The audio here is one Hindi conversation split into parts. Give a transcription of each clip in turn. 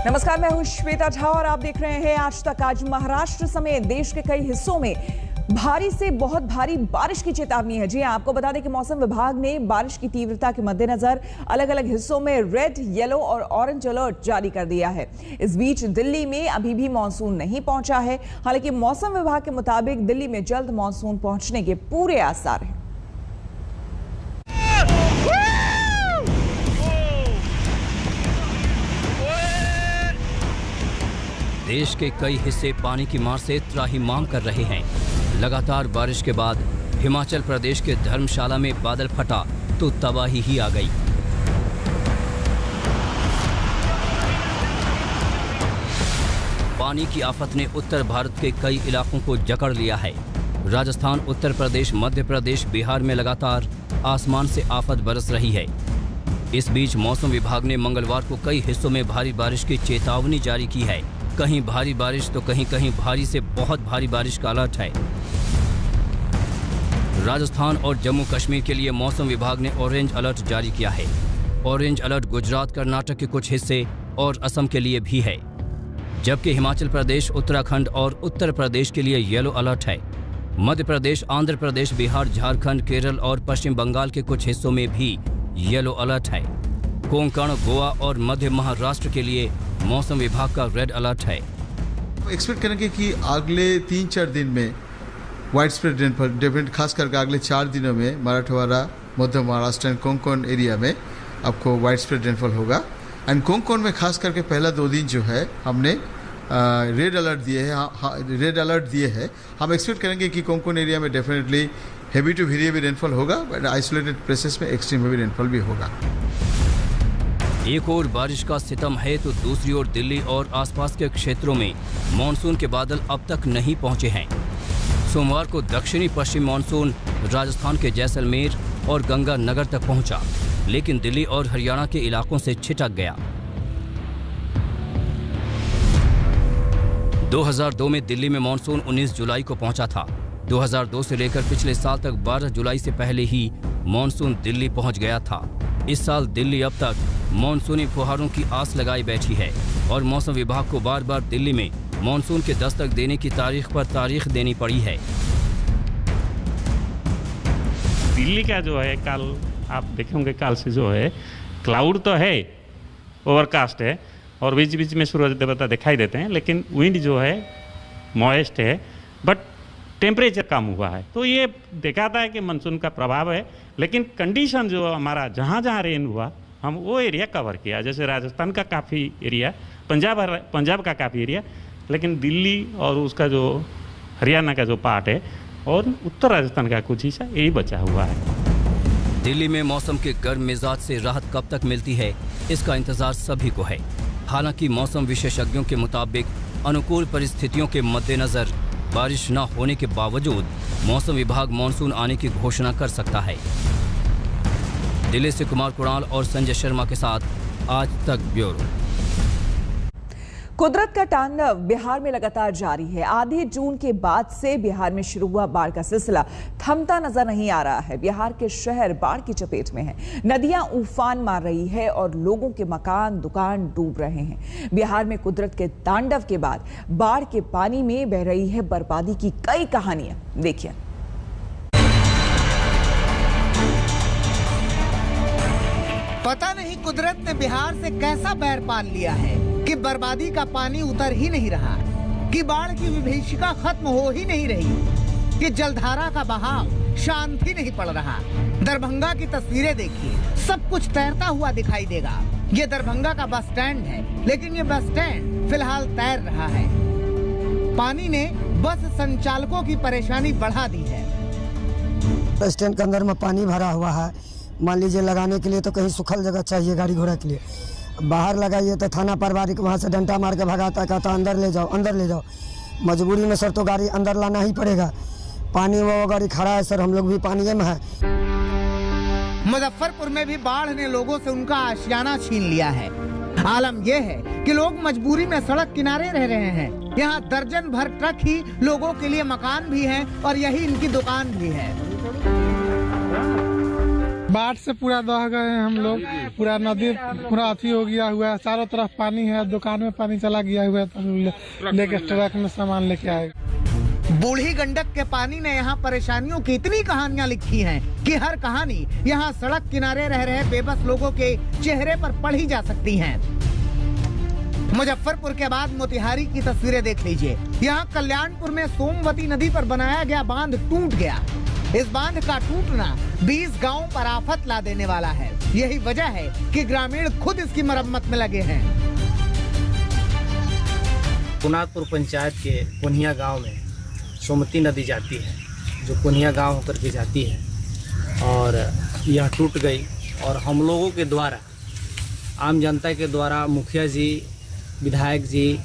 नमस्कार, मैं हूं श्वेता झा और आप देख रहे हैं आज तक। आज महाराष्ट्र समेत देश के कई हिस्सों में भारी से बहुत भारी बारिश की चेतावनी है। जी हां, आपको बता दें कि मौसम विभाग ने बारिश की तीव्रता के मद्देनजर अलग अलग हिस्सों में रेड, येलो और ऑरेंज अलर्ट जारी कर दिया है। इस बीच दिल्ली में अभी भी मानसून नहीं पहुंचा है। हालांकि मौसम विभाग के मुताबिक दिल्ली में जल्द मानसून पहुंचने के पूरे आसार हैं। देश के कई हिस्से पानी की मार से त्राहिमाम कर रहे हैं। लगातार बारिश के बाद हिमाचल प्रदेश के धर्मशाला में बादल फटा तो तबाही ही आ गई। पानी की आफत ने उत्तर भारत के कई इलाकों को जकड़ लिया है। राजस्थान, उत्तर प्रदेश, मध्य प्रदेश, बिहार में लगातार आसमान से आफत बरस रही है। इस बीच मौसम विभाग ने मंगलवार को कई हिस्सों में भारी बारिश की चेतावनी जारी की है। कहीं भारी बारिश तो कहीं कहीं भारी से बहुत भारी बारिश का अलर्ट है। राजस्थान और जम्मू कश्मीर के लिए मौसम विभाग ने ऑरेंज अलर्ट जारी किया है। ऑरेंज अलर्ट गुजरात, कर्नाटक के कुछ हिस्से और असम के लिए भी है, जबकि हिमाचल प्रदेश, उत्तराखंड और उत्तर प्रदेश के लिए येलो अलर्ट है। मध्य प्रदेश, आंध्र प्रदेश, बिहार, झारखंड, केरल और पश्चिम बंगाल के कुछ हिस्सों में भी येलो अलर्ट है। कोंकण, गोवा और मध्य महाराष्ट्र के लिए मौसम विभाग का रेड अलर्ट है। एक्सपेक्ट करेंगे कि अगले 3-4 दिन में वाइड स्प्रेड रेनफॉल, डेफिनेट खास करके अगले 4 दिनों में मराठवाड़ा, मध्य महाराष्ट्र एंड कोंकण एरिया में आपको वाइड स्प्रेड रेनफॉल होगा। एंड कोंकण में खास करके पहला 2 दिन जो है हमने रेड अलर्ट दिए हैं। हम एक्सपेक्ट करेंगे कि कोंकण एरिया में definitely heavy to very heavy rainfall होगा, बट आइसोलेटेड प्लेसेस में एक्सट्रीम हेवी रेनफॉल भी होगा। एक और बारिश का सितम है तो दूसरी ओर दिल्ली और आसपास के क्षेत्रों में मानसून के बादल अब तक नहीं पहुंचे हैं। सोमवार को दक्षिणी पश्चिम मानसून राजस्थान के जैसलमेर और गंगानगर तक पहुंचा, लेकिन दिल्ली और हरियाणा के इलाकों से छिटक गया। 2002 में दिल्ली में मानसून 19 जुलाई को पहुंचा था। 2002 से लेकर पिछले साल तक 12 जुलाई से पहले ही मानसून दिल्ली पहुंच गया था। इस साल दिल्ली अब तक मानसूनी फुहारों की आस लगाई बैठी है और मौसम विभाग को बार बार दिल्ली में मानसून के दस्तक देने की तारीख पर तारीख देनी पड़ी है। दिल्ली का जो है, कल आप देखेंगे, कल से जो है क्लाउड तो है, ओवरकास्ट है और बीच बीच में सूरज देवता दिखाई देते हैं, लेकिन विंड जो है मॉइस्ट है, बट टेम्परेचर कम हुआ है। तो ये दिखाता है कि मानसून का प्रभाव है। लेकिन कंडीशन जो हमारा जहाँ जहाँ रेन हुआ, हम वो एरिया कवर किया, जैसे राजस्थान का काफ़ी एरिया, पंजाब का काफ़ी एरिया, लेकिन दिल्ली और उसका जो हरियाणा का जो पार्ट है और उत्तर राजस्थान का कुछ हिस्सा यही बचा हुआ है। दिल्ली में मौसम के गर्म मिजाज से राहत कब तक मिलती है, इसका इंतजार सभी को है। हालांकि मौसम विशेषज्ञों के मुताबिक अनुकूल परिस्थितियों के मद्देनजर बारिश न होने के बावजूद मौसम विभाग मानसून आने की घोषणा कर सकता है। दिल्ली से कुमार कुणाल और संजय शर्मा के साथ आज तक ब्यूरो। कुदरत का तांडव बिहार में लगातार जारी है। आधे जून के बाद से बिहार में शुरू हुआ बाढ़ का सिलसिला थमता नजर नहीं आ रहा है। बिहार के शहर बाढ़ की चपेट में हैं। नदियां उफान मार रही है और लोगों के मकान, दुकान डूब रहे हैं। बिहार में कुदरत के तांडव के बाद बाढ़ के पानी में बह रही है बर्बादी की कई कहानियां। देखिए। पता नहीं कुदरत ने बिहार से कैसा बैर पाल लिया है कि बर्बादी का पानी उतर ही नहीं रहा, कि बाढ़ की विभीषिका खत्म हो ही नहीं रही, कि जलधारा का बहाव शांत ही नहीं पड़ रहा। दरभंगा की तस्वीरें देखिए, सब कुछ तैरता हुआ दिखाई देगा। ये दरभंगा का बस स्टैंड है, लेकिन ये बस स्टैंड फिलहाल तैर रहा है। पानी ने बस संचालकों की परेशानी बढ़ा दी है। बस स्टैंड के अंदर में पानी भरा हुआ है। मान लीजिए लगाने के लिए तो कहीं सुखल जगह चाहिए गाड़ी घोड़ा के लिए, बाहर लगाइए तो थाना पारिवारिक वहाँ से डंडा मार के भगाता, कहता अंदर ले जाओ, अंदर ले जाओ। मजबूरी में सर तो गाड़ी अंदर लाना ही पड़ेगा। पानी में वो गाड़ी खड़ा है सर, हम लोग भी पानी में है। मुजफ्फरपुर में भी बाढ़ ने लोगों से उनका आशियाना छीन लिया है। आलम यह है कि लोग मजबूरी में सड़क किनारे रह रहे हैं। यहाँ दर्जन भर ट्रक ही लोगों के लिए मकान भी है और यही इनकी दुकान भी है। बाढ़ से पूरा दह गए हैं हम लोग, पूरा नदी पूरा अथी हो गया हुआ है, चारों तरफ पानी है, दुकान में पानी चला गया हुआ है, तो लेके ट्रक में सामान लेके आए। बूढ़ी गंडक के पानी ने यहाँ परेशानियों की इतनी कहानियाँ लिखी हैं कि हर कहानी यहाँ सड़क किनारे रह रहे बेबस लोगों के चेहरे पर पढ़ी जा सकती है। मुजफ्फरपुर के बाद मोतिहारी की तस्वीरें देख लीजिए। यहाँ कल्याणपुर में सोमवती नदी पर बनाया गया बांध टूट गया। इस बांध का टूटना 20 गांवों पर आफत ला देने वाला है। यही वजह है कि ग्रामीण खुद इसकी मरम्मत में लगे हैं। पुनातपुर पंचायत के कुनिया गांव में सोमवती नदी जाती है, जो कुनिया गांव होकर के जाती है, और यह टूट गई। और हम लोगों के द्वारा, आम जनता के द्वारा मुखिया जी, विधायक जी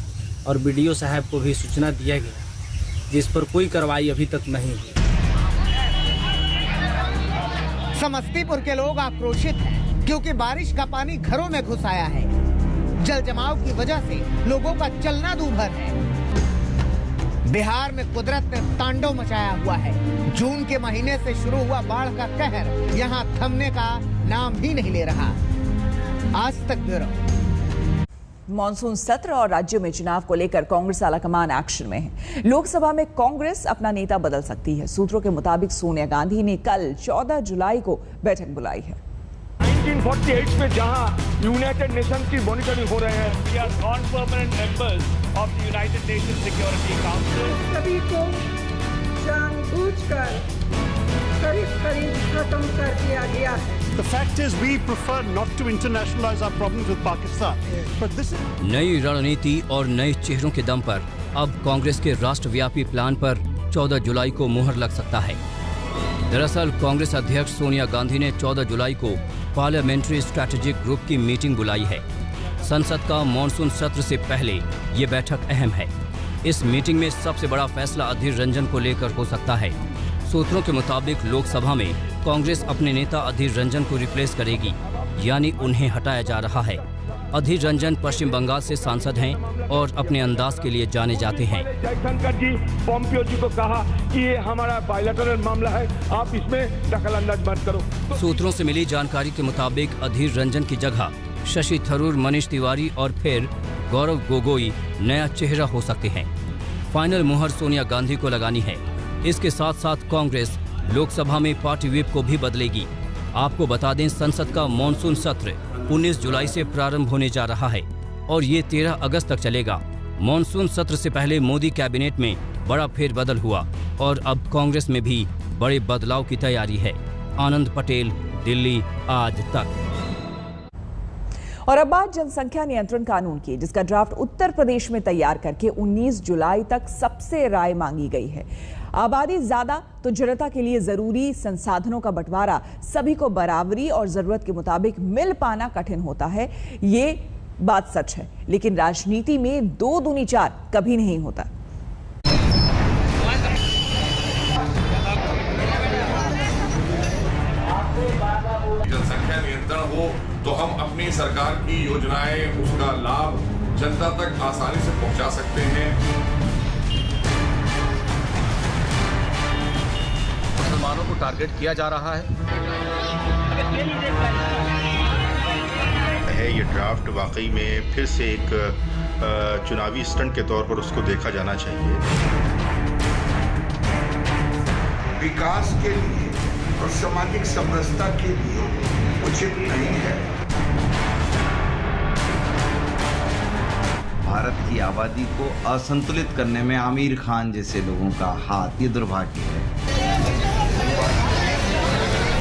और बीडीओ साहब को भी सूचना दिया गया, जिस पर कोई कार्रवाई अभी तक नहीं हुई। समस्तीपुर के लोग आक्रोशित हैं क्योंकि बारिश का पानी घरों में घुस आया है। जल जमाव की वजह से लोगों का चलना दूभर है। बिहार में कुदरत ने तांडव मचाया हुआ है। जून के महीने से शुरू हुआ बाढ़ का कहर यहाँ थमने का नाम ही नहीं ले रहा। आज तक ब्यूरो। मॉनसून सत्र और राज्य में चुनाव को लेकर कांग्रेस आलाकमान एक्शन में है। लोकसभा में कांग्रेस अपना नेता बदल सकती है। सूत्रों के मुताबिक सोनिया गांधी ने कल 14 जुलाई को बैठक बुलाई है। 1948 में जहां यूनाइटेड नेशंस की मॉनिटरिंग हो रहे हैं, we are non permanent members of the United Nations Security Council. सभी को जानबूझकर करीब खत्म कर दिया गया है। The fact is we prefer not to internationalize our problems with Pakistan. But this is... नई रणनीति और नए चेहरों के दम पर अब कांग्रेस के राष्ट्रव्यापी प्लान पर 14 जुलाई को मुहर लग सकता है। दरअसल कांग्रेस अध्यक्ष सोनिया गांधी ने 14 जुलाई को पार्लियामेंट्री स्ट्रैटेजिक ग्रुप की मीटिंग बुलाई है। संसद का मॉनसून सत्र से पहले ये बैठक अहम है। इस मीटिंग में सबसे बड़ा फैसला अधीर रंजन को लेकर हो सकता है। सूत्रों के मुताबिक लोकसभा में कांग्रेस अपने नेता अधीर रंजन को रिप्लेस करेगी, यानी उन्हें हटाया जा रहा है। अधीर रंजन पश्चिम बंगाल से सांसद हैं और अपने अंदाज के लिए जाने जाते हैं। जयशंकर जी पोम्पियो जी को कहा कि ये हमारा बायलैटरल मामला है, आप इसमें दखलंदाज मत करो। सूत्रों से मिली जानकारी के मुताबिक अधीर रंजन की जगह शशि थरूर, मनीष तिवारी और फिर गौरव गोगोई नया चेहरा हो सकते हैं। फाइनल मुहर सोनिया गांधी को लगानी है। इसके साथ साथ कांग्रेस लोकसभा में पार्टी व्हिप को भी बदलेगी। आपको बता दें, संसद का मॉनसून सत्र 19 जुलाई से प्रारंभ होने जा रहा है और ये 13 अगस्त तक चलेगा। मॉनसून सत्र से पहले मोदी कैबिनेट में बड़ा फेरबदल हुआ और अब कांग्रेस में भी बड़े बदलाव की तैयारी है। आनंद पटेल, दिल्ली, आज तक। और अब बात जनसंख्या नियंत्रण कानून की, जिसका ड्राफ्ट उत्तर प्रदेश में तैयार करके 19 जुलाई तक सबसे राय मांगी गई है। आबादी ज्यादा तो जनता के लिए जरूरी संसाधनों का बंटवारा सभी को बराबरी और जरूरत के मुताबिक मिल पाना कठिन होता है। ये बात सच है, लेकिन राजनीति में 2 दूनी 4 कभी नहीं होता। जनसंख्या नियंत्रण हो तो हम अपनी सरकार की योजनाएं, उसका लाभ जनता तक आसानी से पहुंचा सकते हैं। मुसलमानों को टारगेट किया जा रहा है। ये ड्राफ्ट वाकई में फिर से एक चुनावी स्टंट के तौर पर उसको देखा जाना चाहिए। विकास के लिए और सामाजिक समरसता के लिए उचित नहीं है। भारत की आबादी को असंतुलित करने में आमिर खान जैसे लोगों का हाथ, ये दुर्भाग्य है।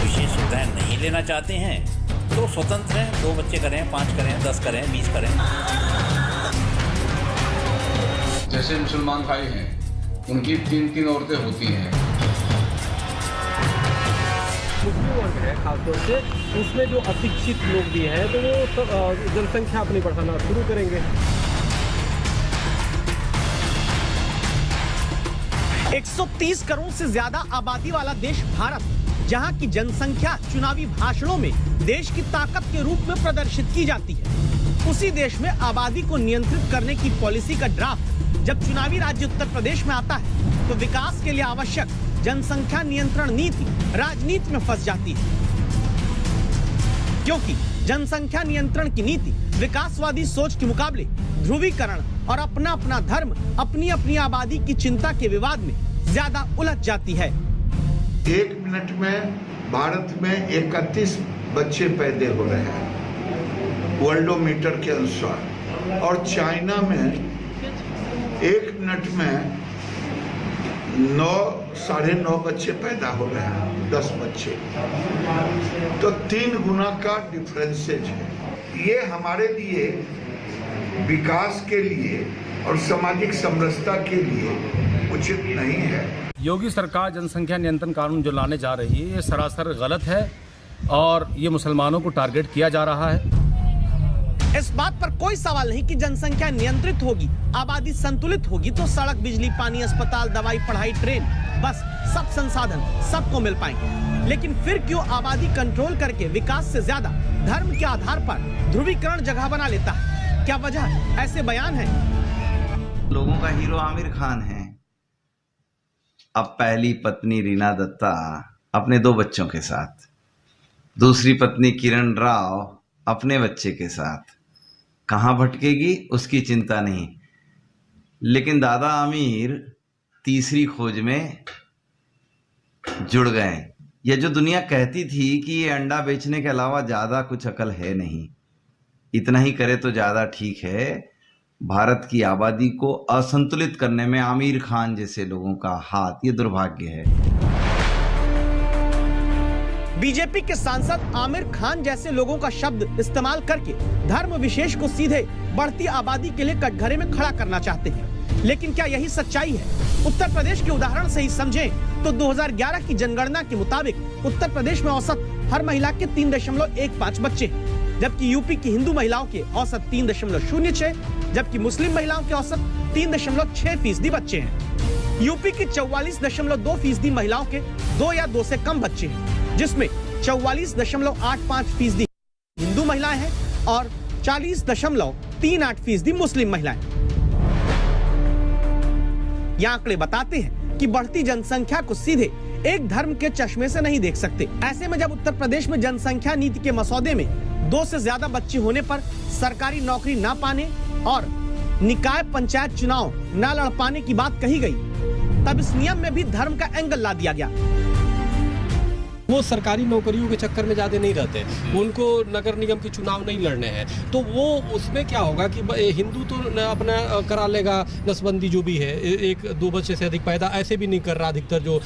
विशेष सुविधाएं नहीं लेना चाहते हैं तो स्वतंत्र हैं। 2 बच्चे करें, 5 करें, 10 करें, 20 करें। जैसे मुसलमान भाई हैं, उनकी 3-3 औरतें होती हैं। मुस्लिम वर्ग है खासतौर से, उसमें जो अशिक्षित लोग भी हैं तो वो जनसंख्या अपनी बढ़ाना शुरू करेंगे। 130 करोड़ से ज्यादा आबादी वाला देश भारत, जहां की जनसंख्या चुनावी भाषणों में देश की ताकत के रूप में प्रदर्शित की जाती है, उसी देश में आबादी को नियंत्रित करने की पॉलिसी का ड्राफ्ट जब चुनावी राज्य उत्तर प्रदेश में आता है तो विकास के लिए आवश्यक जनसंख्या नियंत्रण नीति राजनीति में फंस जाती है। क्योंकि जनसंख्या नियंत्रण की नीति विकासवादी सोच के मुकाबले ध्रुवीकरण और अपना अपना धर्म, अपनी अपनी आबादी की चिंता के विवाद में ज्यादा उलझ जाती है। 1 मिनट में भारत में 31 बच्चे पैदा हो रहे हैं वर्ल्डोमीटर के अनुसार, और चाइना में 1 मिनट में 9-9.5 बच्चे पैदा हो रहे हैं, 10 बच्चे, तो 3 गुना का डिफरेंसेज है। ये हमारे लिए विकास के लिए और सामाजिक समरसता के लिए उचित नहीं है। योगी सरकार जनसंख्या नियंत्रण कानून जो लाने जा रही है ये सरासर गलत है और ये मुसलमानों को टारगेट किया जा रहा है। इस बात पर कोई सवाल नहीं कि जनसंख्या नियंत्रित होगी, आबादी संतुलित होगी तो सड़क, बिजली, पानी, अस्पताल, दवाई, पढ़ाई, ट्रेन, बस सब संसाधन सबको मिल पाएंगे। लेकिन फिर क्यों आबादी कंट्रोल करके विकास से ज्यादा धर्म के आधार पर ध्रुवीकरण जगह बना लेता है? क्या वजह ऐसे बयान है? लोगों का हीरो आमिर खान है। अब पहली पत्नी रीना दत्ता अपने 2 बच्चों के साथ, दूसरी पत्नी किरण राव अपने बच्चे के साथ, कहाँ भटकेगी उसकी चिंता नहीं। लेकिन दादा आमिर तीसरी खोज में जुड़ गए। यह जो दुनिया कहती थी कि ये अंडा बेचने के अलावा ज़्यादा कुछ अकल है नहीं, इतना ही करे तो ज़्यादा ठीक है। भारत की आबादी को असंतुलित करने में आमिर खान जैसे लोगों का हाथ, ये दुर्भाग्य है। बीजेपी के सांसद आमिर खान जैसे लोगों का शब्द इस्तेमाल करके धर्म विशेष को सीधे बढ़ती आबादी के लिए कटघरे में खड़ा करना चाहते हैं। लेकिन क्या यही सच्चाई है? उत्तर प्रदेश के उदाहरण से ही समझें तो 2011 की जनगणना के मुताबिक उत्तर प्रदेश में औसत हर महिला के 3.15 बच्चे हैं, जबकि यूपी की हिंदू महिलाओं के औसत 3.06, जबकि मुस्लिम महिलाओं के औसत 3.6% बच्चे हैं। यूपी की 44.2% महिलाओं के 2 या 2 से कम बच्चे हैं, जिसमें 44.85% हिंदू महिलाएं हैं और 40.38% मुस्लिम महिलाएं। ये आंकड़े बताते हैं कि बढ़ती जनसंख्या को सीधे एक धर्म के चश्मे से नहीं देख सकते। ऐसे में जब उत्तर प्रदेश में जनसंख्या नीति के मसौदे में 2 से ज्यादा बच्चे होने पर सरकारी नौकरी ना पाने और निकाय पंचायत चुनाव न लड़ पाने की बात कही गई, तब इस नियम में भी धर्म का एंगल ला दिया गया। वो सरकारी नौकरियों के चक्कर में ज़्यादा नहीं रहते, उनको नगर निगम के चुनाव नहीं लड़ने हैं, तो वो उसमें क्या होगा कि हिंदू तो अपना करा लेगा नसबंदी जो भी है, 1-2 बच्चे से अधिक पैदा ऐसे भी नहीं कर रहा अधिकतर जो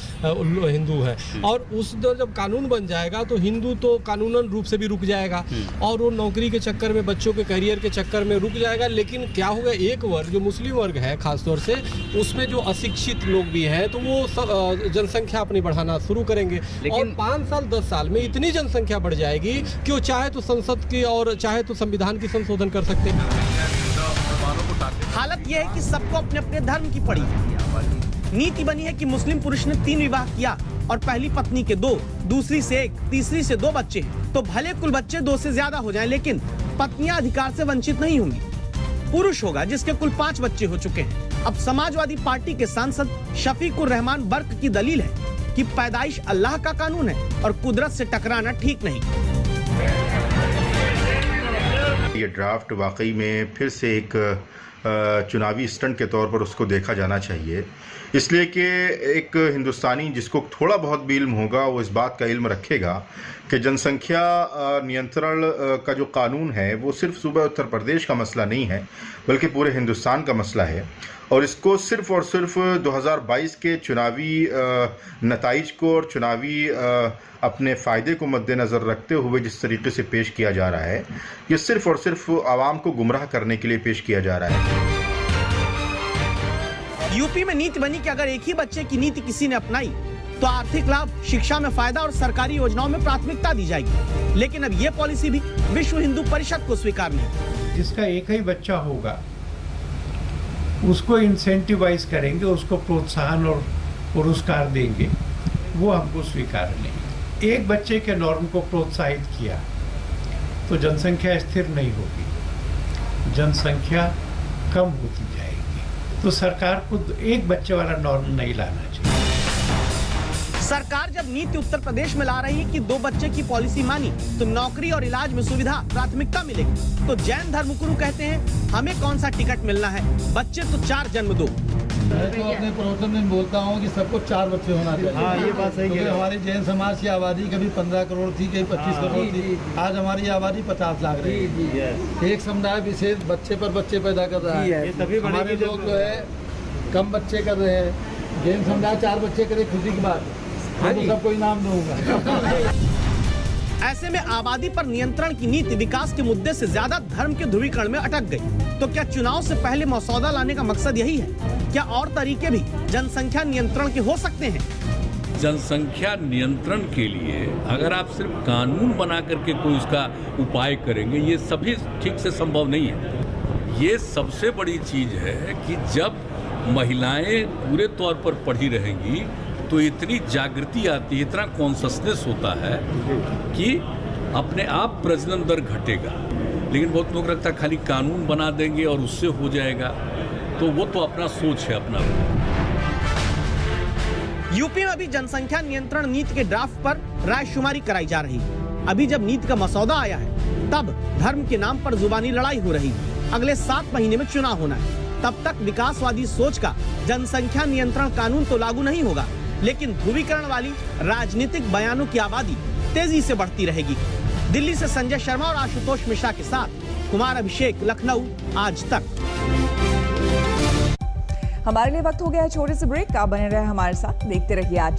हिंदू है। और उस जब कानून बन जाएगा तो हिंदू तो कानूनन रूप से भी रुक जाएगा और वो नौकरी के चक्कर में, बच्चों के करियर के चक्कर में रुक जाएगा। लेकिन क्या होगा, एक वर्ग जो मुस्लिम वर्ग है खासतौर से, उसमें जो अशिक्षित लोग भी हैं तो वो जनसंख्या अपनी बढ़ाना शुरू करेंगे और 5 साल 10 साल में इतनी जनसंख्या बढ़ जाएगी कि वो चाहे तो संसद की और चाहे तो संविधान की संशोधन कर सकते हैं। हालत यह है कि सबको अपने अपने धर्म की पड़ी। नीति बनी है कि मुस्लिम पुरुष ने 3 विवाह किया और पहली पत्नी के 2, दूसरी से 1, तीसरी से 2 बच्चे हैं, तो भले कुल बच्चे 2 से ज्यादा हो जाएं, लेकिन पत्नियां अधिकार से वंचित नहीं होंगी। पुरुष होगा जिसके कुल 5 बच्चे हो चुके हैं। अब समाजवादी पार्टी के सांसद शफीकुर रहमान बर्क की दलील है कि पैदाइश अल्लाह का कानून है और कुदरत से टकराना ठीक नहीं। ये ड्राफ्ट वाकई में फिर से एक चुनावी स्टंट के तौर पर उसको देखा जाना चाहिए, इसलिए कि एक हिंदुस्तानी जिसको थोड़ा बहुत भी इल्म होगा वो इस बात का इल्म रखेगा कि जनसंख्या नियंत्रण का जो कानून है वो सिर्फ सूबा उत्तर प्रदेश का मसला नहीं है बल्कि पूरे हिंदुस्तान का मसला है। और इसको सिर्फ और सिर्फ 2022 के चुनावी नताइज को और चुनावी अपने फ़ायदे को मद्देनज़र रखते हुए जिस तरीके से पेश किया जा रहा है, ये सिर्फ और सिर्फ आवाम को गुमराह करने के लिए पेश किया जा रहा है। यूपी में नीति बनी कि अगर एक ही बच्चे की नीति किसी ने अपनाई तो आर्थिक लाभ, शिक्षा में फायदा और सरकारी योजनाओं में प्राथमिकता दी जाएगी। लेकिन अब ये पॉलिसी भी विश्व हिंदू परिषद को स्वीकार नहीं। जिसका एक ही बच्चा होगा उसको इंसेंटिवाइज करेंगे, उसको प्रोत्साहन और पुरस्कार देंगे, वो हमको स्वीकार नहीं। एक बच्चे के नॉर्म को प्रोत्साहित किया तो जनसंख्या स्थिर नहीं होगी, जनसंख्या कम होती जाएगी। तो सरकार को एक बच्चे वाला नॉर्म नहीं लाना चाहिए। सरकार जब नीति उत्तर प्रदेश में ला रही है कि 2 बच्चे की पॉलिसी मानी तो नौकरी और इलाज में सुविधा प्राथमिकता मिलेगी, तो जैन धर्मगुरु कहते हैं हमें कौन सा टिकट मिलना है, बच्चे तो 4 जन्म दो। मैं तो अपने प्रवचन में बोलता हूँ कि सबको 4 बच्चे होना चाहिए। हाँ, ये बात सही है। हमारी जैन समाज की आबादी कभी 15 करोड़ थी, कभी 25 करोड़ थी, आज हमारी आबादी 50 लाख रही है। एक समुदाय विशेष बच्चे पर बच्चे पैदा कर रहा है। हमारे लोग जो है कम बच्चे कर रहे हैं, जैन समुदाय 4 बच्चे करे, खुशी की बात है, तो सबको इनाम दूंगा। ऐसे में आबादी पर नियंत्रण की नीति विकास के मुद्दे से ज्यादा धर्म के ध्रुवीकरण में अटक गई। तो क्या चुनाव से पहले मसौदा लाने का मकसद यही है? क्या और तरीके भी जनसंख्या नियंत्रण के हो सकते हैं? जनसंख्या नियंत्रण के लिए अगर आप सिर्फ कानून बना करके कोई उसका उपाय करेंगे, ये सभी ठीक से संभव नहीं है। ये सबसे बड़ी चीज है कि जब महिलाएं पूरे तौर पर पढ़ी रहेंगी तो इतनी जागृति आती है, इतना कॉन्शसनेस होता है कि अपने आप प्रजनन दर घटेगा। लेकिन बहुत लोग लगता है खाली कानून बना देंगे और उससे हो जाएगा, तो वो तो अपना सोच है अपना। यूपी में अभी जनसंख्या नियंत्रण नीति के ड्राफ्ट पर रायशुमारी कराई जा रही है। अभी जब नीति का मसौदा आया है तब धर्म के नाम पर जुबानी लड़ाई हो रही है। अगले 7 महीने में चुनाव होना है, तब तक विकासवादी सोच का जनसंख्या नियंत्रण कानून तो लागू नहीं होगा, लेकिन ध्रुवीकरण वाली राजनीतिक बयानों की आबादी तेजी से बढ़ती रहेगी। दिल्ली से संजय शर्मा और आशुतोष मिश्रा के साथ कुमार अभिषेक, लखनऊ, आज तक। हमारे लिए वक्त हो गया है छोटे से ब्रेक का। बने रहे हमारे साथ, देखते रहिए आज।